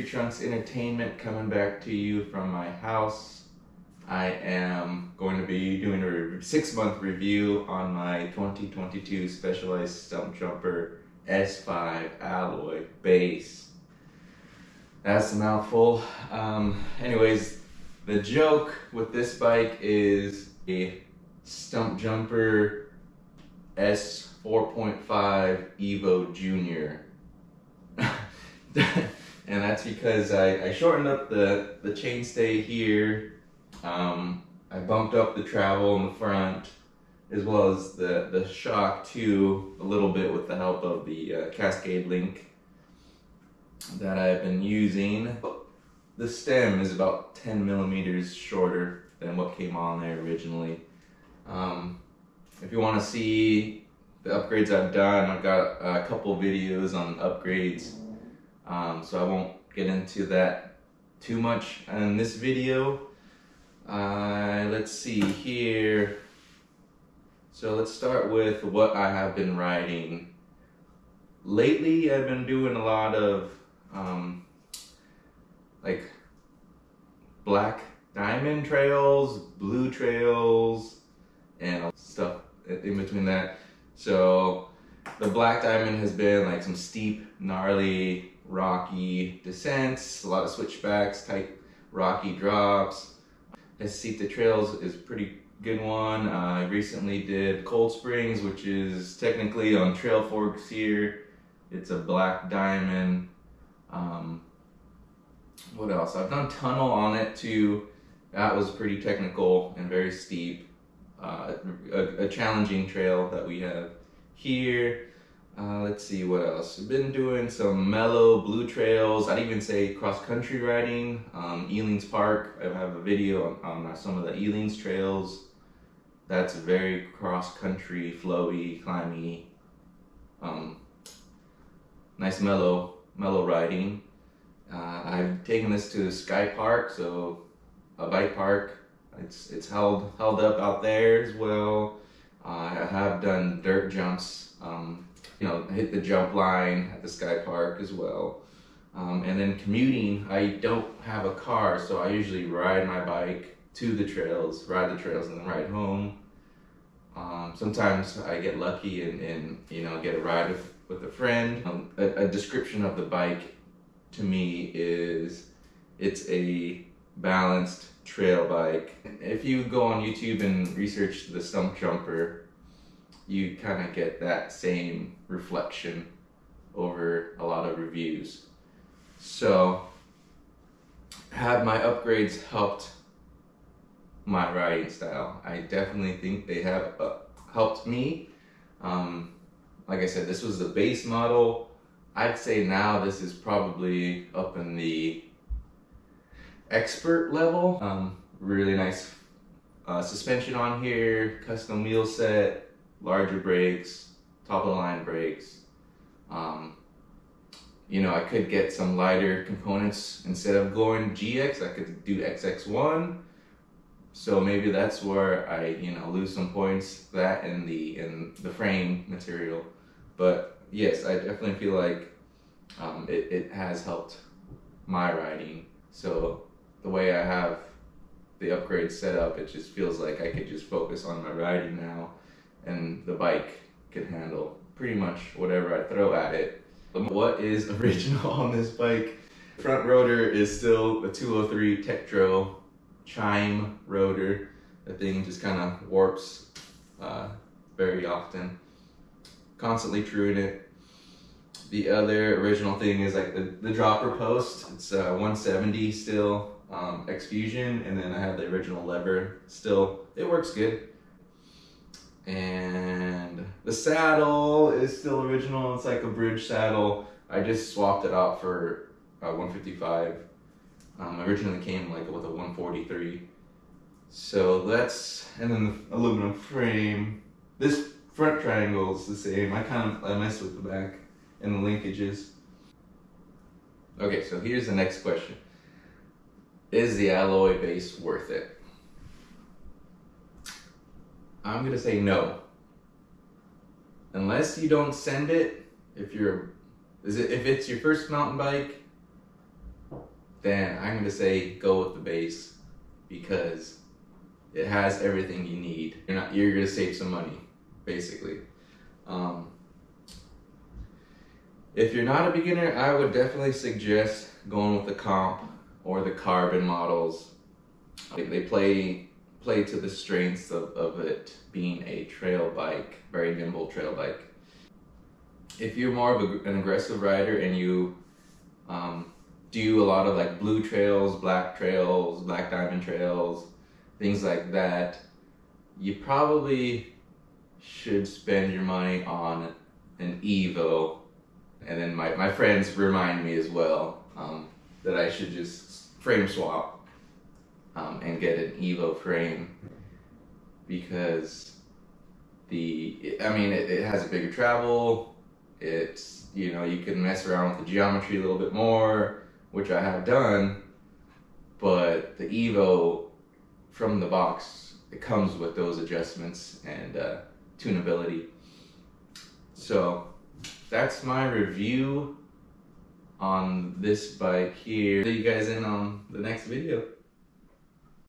Trunks Entertainment coming back to you from my house. I am going to be doing a 6-month review on my 2022 Specialized Stumpjumper S5 Alloy Base. That's a mouthful. Anyways, the joke with this bike is a Stumpjumper S 4.5 Evo Junior. And that's because I shortened up the chainstay here. I bumped up the travel in the front, as well as the shock too, a little bit with the help of the Cascade link that I've been using. The stem is about 10 millimeters shorter than what came on there originally. If you want to see the upgrades I've done, I've got a couple videos on upgrades. So I won't get into that too much in this video. Let's see here. So let's start with what I have been riding. Lately I've been doing a lot of like black diamond trails, blue trails, and stuff in between that. So the black diamond has been like some steep, gnarly, rocky descents, a lot of switchbacks, tight rocky drops. Escita Trails is a pretty good one. I recently did Cold Springs, which is technically on Trail Forks here. It's a black diamond. What else? I've done Tunnel on it too. That was pretty technical and very steep. A challenging trail that we have here. Let's see what else. I've been doing some mellow blue trails. I'd even say cross-country riding. Elings Park, I have a video on some of the Elings trails. That's very cross-country, flowy, climby, nice mellow riding. I've taken this to Sky Park, so a bike park. It's held up out there as well. I have done dirt jumps. You know, hit the jump line at the Sky Park as well. And then commuting, I don't have a car, so I usually ride my bike to the trails, ride the trails, and then ride home. Sometimes I get lucky and you know, get a ride with a friend. A description of the bike to me is it's a balanced trail bike. If you go on YouTube and research the Stumpjumper, you kind of get that same reflection over a lot of reviews. So, have my upgrades helped my riding style? I definitely think they have helped me. Like I said, this was the base model. I'd say now this is probably up in the expert level. Really nice suspension on here, custom wheel set, larger brakes, top of the line brakes. You know, I could get some lighter components. Instead of going GX, I could do XX1. So maybe that's where I, you know, lose some points, that in the frame material. But yes, I definitely feel like it has helped my riding. So the way I have the upgrades set up, it just feels like I could just focus on my riding now, and the bike can handle pretty much whatever I throw at it. What is original on this bike? Front rotor is still a 203 Tektro chime rotor. The thing just kind of warps very often. Constantly truing it. The other original thing is like the dropper post. It's 170 still, X-Fusion, and then I have the original lever still. It works good. And the saddle is still original. It's like a bridge saddle. I just swapped it out for a 155. Originally came like with a 143. So that's, and then the aluminum frame. This front triangle is the same. I messed with the back and the linkages. Okay, so here's the next question. Is the alloy base worth it? I'm gonna say no. Unless you don't send it, if it's your first mountain bike, then I'm gonna say go with the base, because it has everything you need. You're gonna save some money, basically. If you're not a beginner, I would definitely suggest going with the comp or the carbon models. They play to the strengths of it being a trail bike, very nimble trail bike. If you're more of an aggressive rider and you do a lot of like blue trails, black diamond trails, things like that, you probably should spend your money on an Evo. And then my friends remind me as well that I should just frame swap and get an Evo frame, because it has a bigger travel. It's, you can mess around with the geometry a little bit more, which I have done, but the Evo from the box, it comes with those adjustments and tunability. So that's my review on this bike here. See you guys in on the next video.